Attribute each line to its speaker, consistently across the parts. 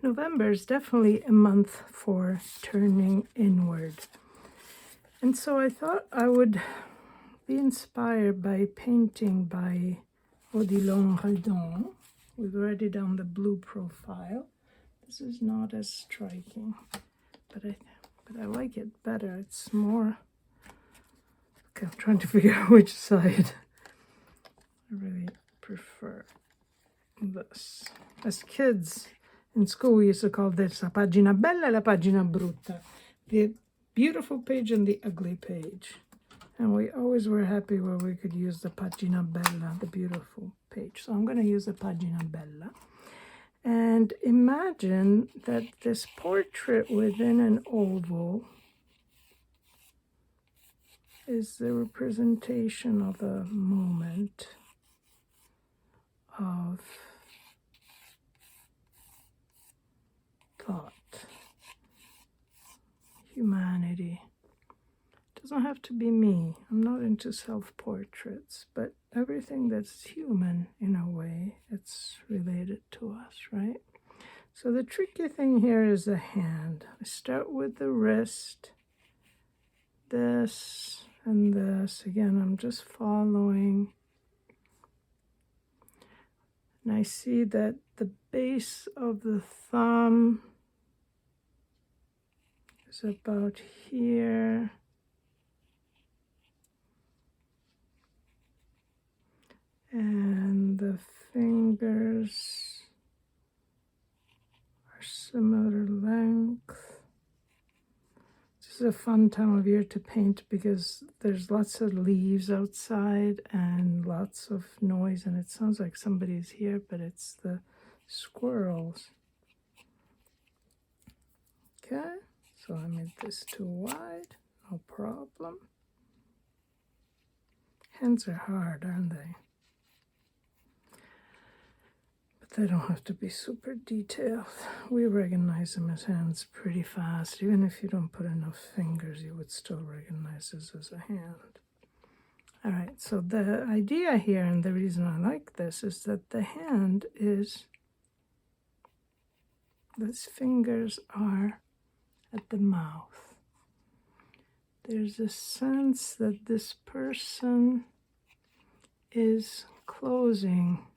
Speaker 1: November is definitely a month for turning inward. And so I thought I would be inspired by painting by Odilon Redon. We've already done the blue profile. This is not as striking, but I like it better. It's more, okay, I'm trying to figure out which side. I really prefer this. As kids in school, we used to call this la pagina bella e la pagina brutta. The beautiful page and the ugly page. And we always were happy where we could use the pagina bella, the beautiful page. So I'm going to use the pagina bella. And imagine that this portrait within an oval is the representation of a moment of thought, humanity. It doesn't have to be me. I'm not into self-portraits, but everything that's human in a way, it's related to us, right? So the tricky thing here is the hand. I start with the wrist, this and this. Again, I'm just following. And I see that the base of the thumb is about here. And the fingers are similar length. This is a fun time of year to paint because there's lots of leaves outside and lots of noise, and it sounds like somebody's here, but it's the squirrels. Okay, so I made this too wide, no problem. Hands are hard, aren't they? They don't have to be super detailed. We recognize them as hands pretty fast. Even if you don't put enough fingers, you would still recognize this as a hand. All right, so the idea here, and the reason I like this, is that the hand is, these fingers are at the mouth. There's a sense that this person is closing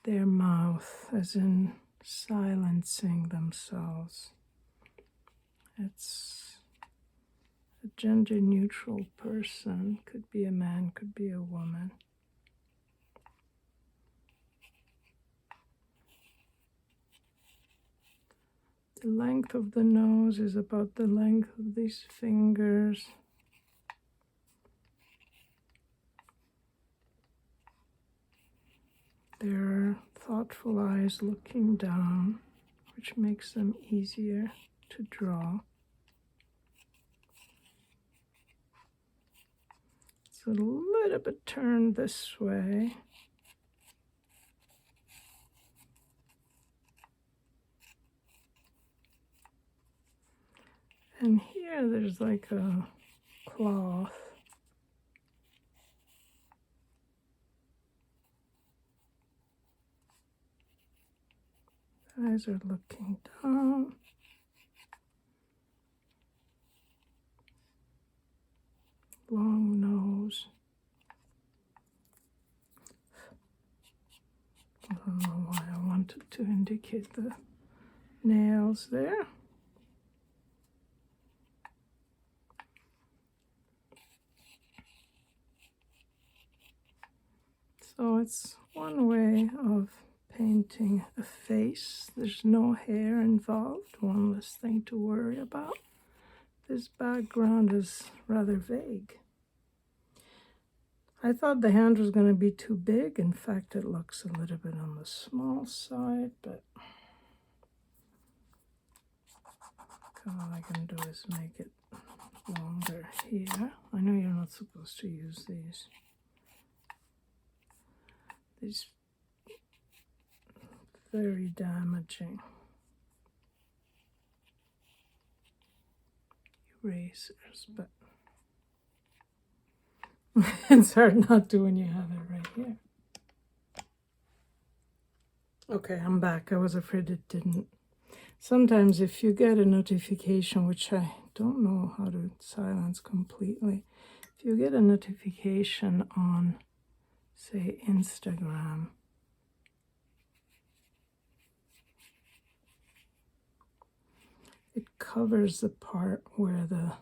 Speaker 1: their mouth, as in silencing themselves. It's a gender-neutral person. Could be a man, could be a woman. The length of the nose is about the length of these fingers. There are thoughtful eyes looking down, which makes them easier to draw. It's a little bit turned this way. And here there's like a cloth. Eyes are looking down. Long nose. I don't know why I wanted to indicate the nails there. So it's one way of painting a face. There's no hair involved, one less thing to worry about. This background is rather vague. I thought the hand was going to be too big. In fact, it looks a little bit on the small side, but all I can do is make it longer here. I know you're not supposed to use these. These very damaging erasers, but it's hard not to when you have it right here. Okay, I'm back. I was afraid it didn't. Sometimes if you get a notification, which I don't know how to silence completely, if you get a notification on, say, Instagram, it covers the part where the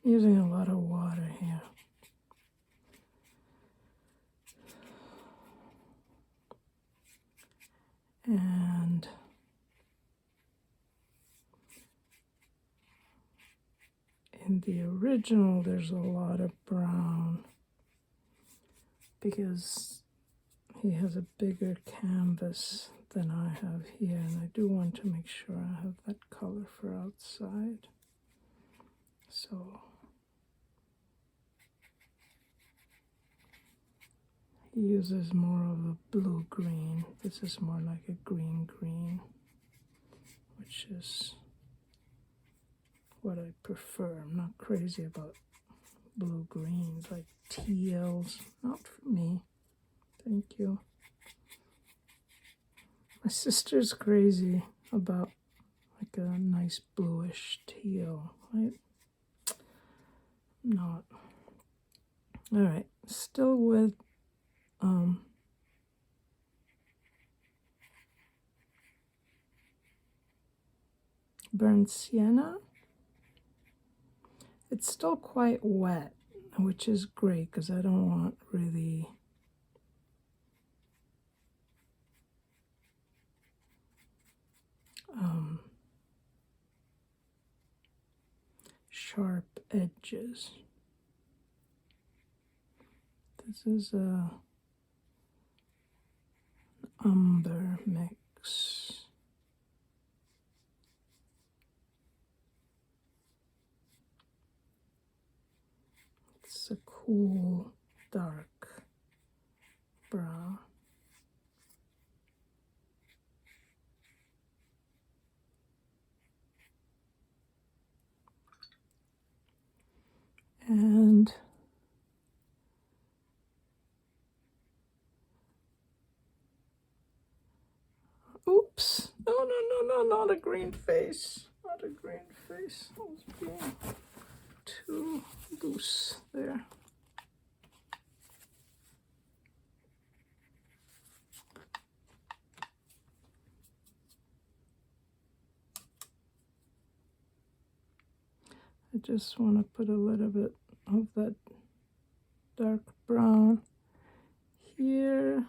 Speaker 1: I'm using a lot of water here. And in the original, there's a lot of brown because he has a bigger canvas than I have here, and I do want to make sure I have that color for outside. So he uses more of a blue-green. This is more like a green-green, which is what I prefer. I'm not crazy about blue-greens, like teals. Not for me. Thank you. My sister's crazy about like a nice bluish teal. I'm not. All right, still with burnt sienna. It's still quite wet, which is great because I don't want really sharp edges. This is a umber mix. It's a cool dark brown. And oops, no, not a green face. Not a green face. I was being too loose there. I just want to put a little bit of that dark brown here.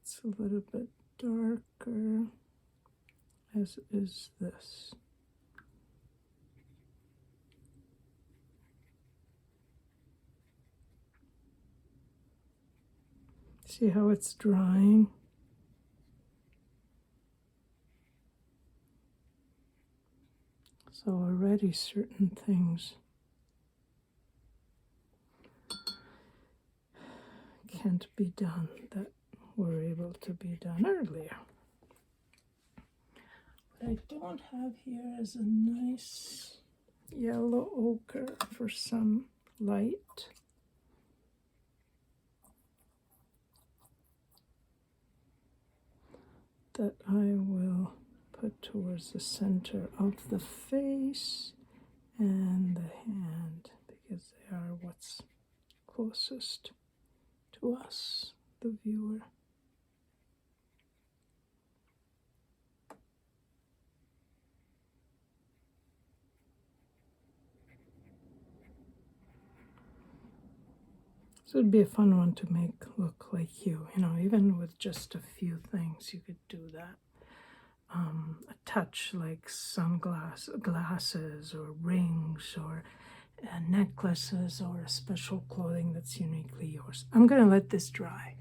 Speaker 1: It's a little bit darker, as is this. See how it's drying? So already certain things can't be done that were able to be done earlier. What I don't have here is a nice yellow ochre for some light. That I will put towards the center of the face and the hand because they are what's closest to us, the viewer. So it'd be a fun one to make look like you, even with just a few things you could do that. A touch like glasses or rings or necklaces or a special clothing that's uniquely yours. I'm going to let this dry.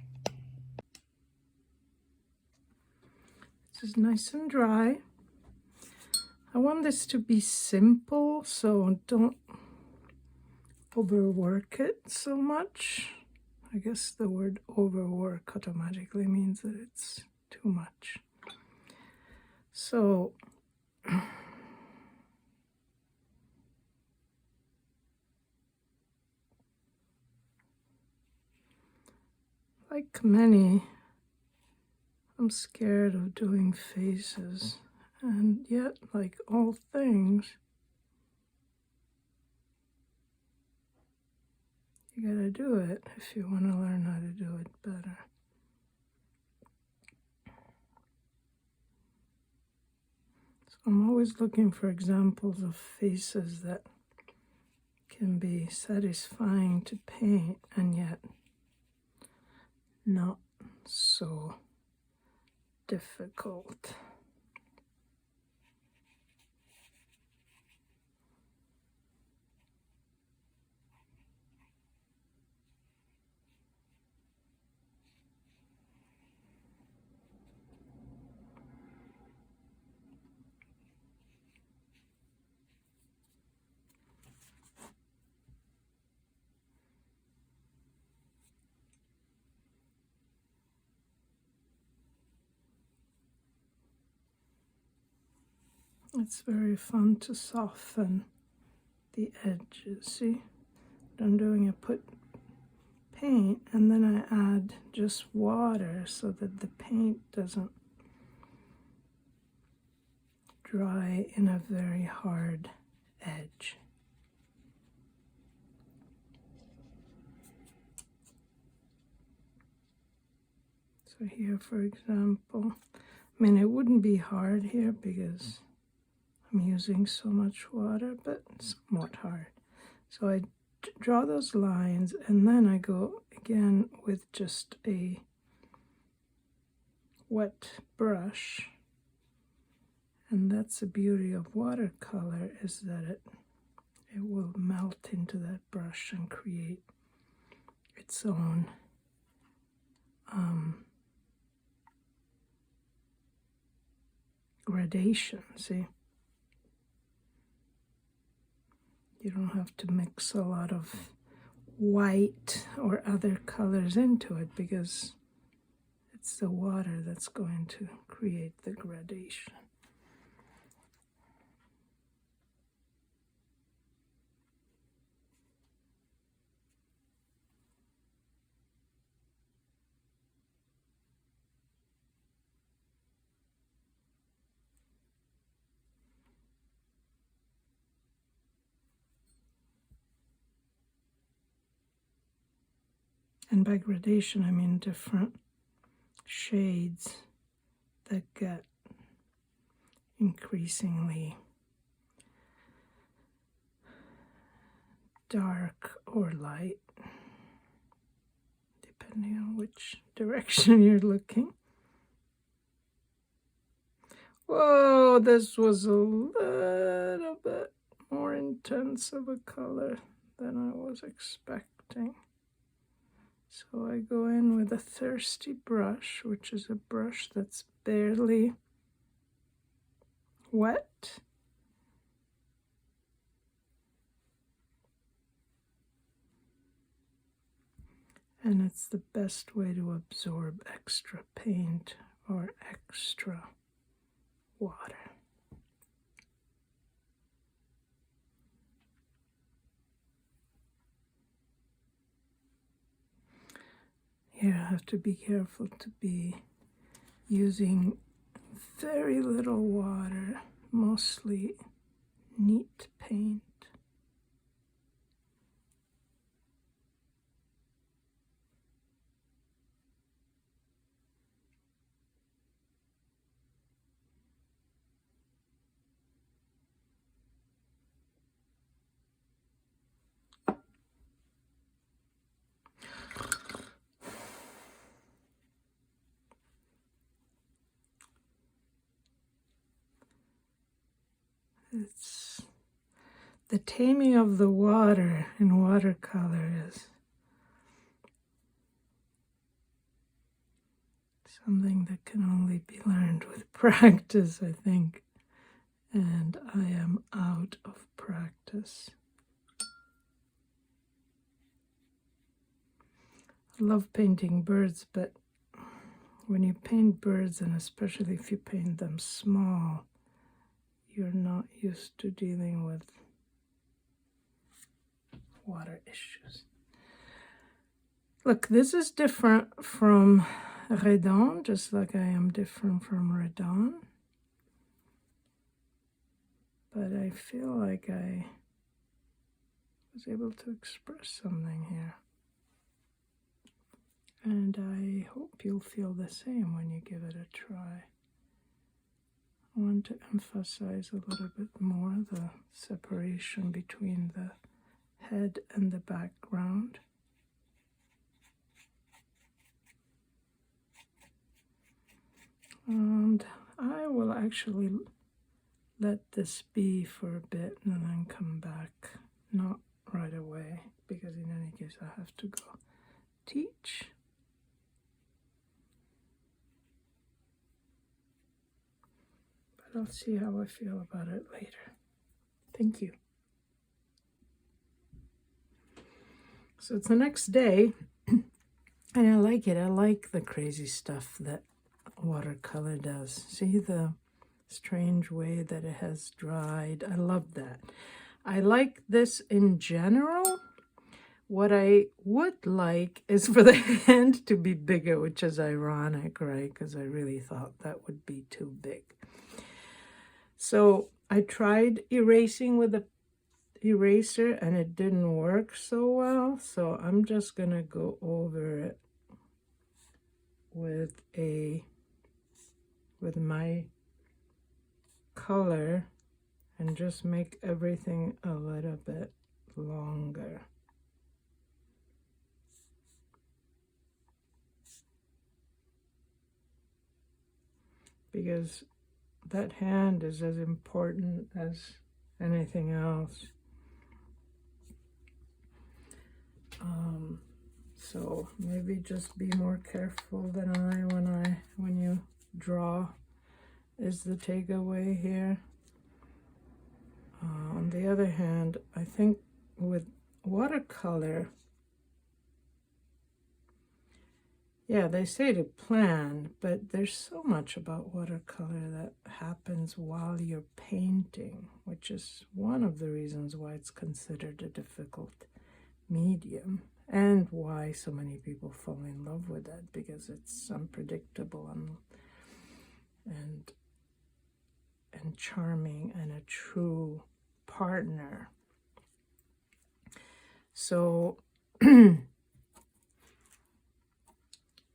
Speaker 1: This is nice and dry. I want this to be simple, so don't overwork it so much. I guess the word overwork automatically means that it's too much. So like many, I'm scared of doing faces, and yet, like all things, you gotta do it if you want to learn how to do it better. So I'm always looking for examples of faces that can be satisfying to paint and yet not so difficult. It's very fun to soften the edges. See what I'm doing? I put paint and then I add just water so that the paint doesn't dry in a very hard edge. So here, for example, I mean, it wouldn't be hard here because I'm using so much water, but somewhat hard. So I draw those lines and then I go again with just a wet brush. And that's the beauty of watercolor, is that it will melt into that brush and create its own gradation, see? You don't have to mix a lot of white or other colors into it because it's the water that's going to create the gradation. And by gradation, I mean different shades that get increasingly dark or light, depending on which direction you're looking. Whoa, this was a little bit more intense of a color than I was expecting. So I go in with a thirsty brush, which is a brush that's barely wet. And it's the best way to absorb extra paint or extra water. Here I have to be careful to be using very little water, mostly neat paint. It's the taming of the water in watercolor is something that can only be learned with practice, I think. And I am out of practice. I love painting birds, but when you paint birds, and especially if you paint them small, you're not used to dealing with water issues. Look, this is different from Redon, just like I am different from Redon. But I feel like I was able to express something here. And I hope you'll feel the same when you give it a try. I want to emphasize a little bit more the separation between the head and the background. And I will actually let this be for a bit and then come back, not right away, because in any case I have to go teach. But I'll see how I feel about it later. Thank you. So it's the next day, and I like it. I like the crazy stuff that watercolor does. See the strange way that it has dried. I love that. I like this in general. What I would like is for the hand to be bigger, which is ironic, right? Because I really thought that would be too big. So I tried erasing with a eraser and it didn't work so well. So I'm just gonna go over it with my color and just make everything a little bit longer. Because that hand is as important as anything else. So maybe just be more careful than when you draw is the takeaway here. On the other hand, I think with watercolor, yeah, they say to plan, but there's so much about watercolor that happens while you're painting, which is one of the reasons why it's considered a difficult medium and why so many people fall in love with it, because it's unpredictable and charming and a true partner. So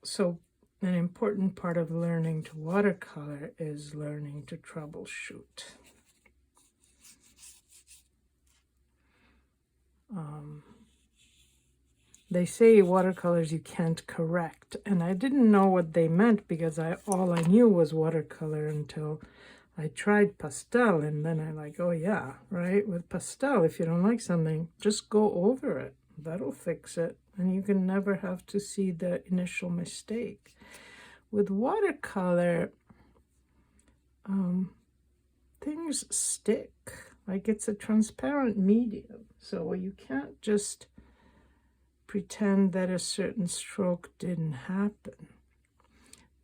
Speaker 1: so an important part of learning to watercolor is learning to troubleshoot. They say watercolors you can't correct, and I didn't know what they meant because all I knew was watercolor until I tried pastel, and then I like, oh yeah, right? With pastel, if you don't like something, just go over it. That'll fix it, and you can never have to see the initial mistake. With watercolor, things stick. Like, it's a transparent medium, so you can't just pretend that a certain stroke didn't happen.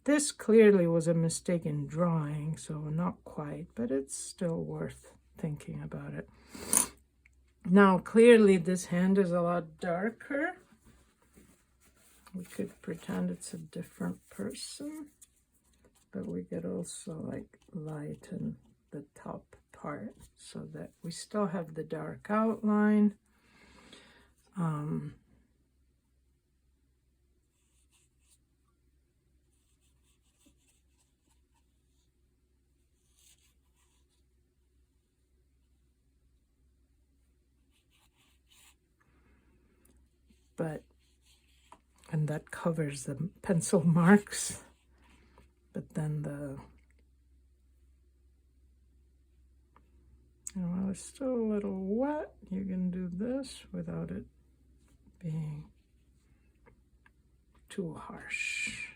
Speaker 1: This clearly was a mistake in drawing, so not quite, but it's still worth thinking about it. Now, clearly this hand is a lot darker. We could pretend it's a different person, but we could also like lighten the top part so that we still have the dark outline. And that covers the pencil marks, but then while it's still a little wet, you can do this without it being too harsh.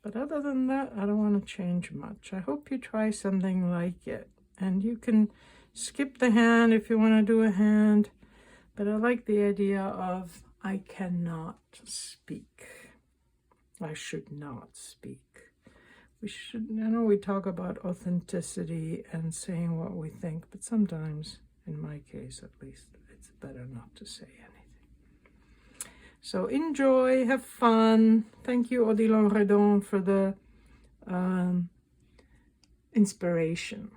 Speaker 1: But other than that, I don't want to change much. I hope you try something like it, and you can skip the hand if you want to do a hand. But I like the idea of I cannot speak. I should not speak. We should, I know we talk about authenticity and saying what we think, but sometimes, in my case at least, it's better not to say anything. So enjoy, have fun. Thank you, Odilon Redon, for the inspiration.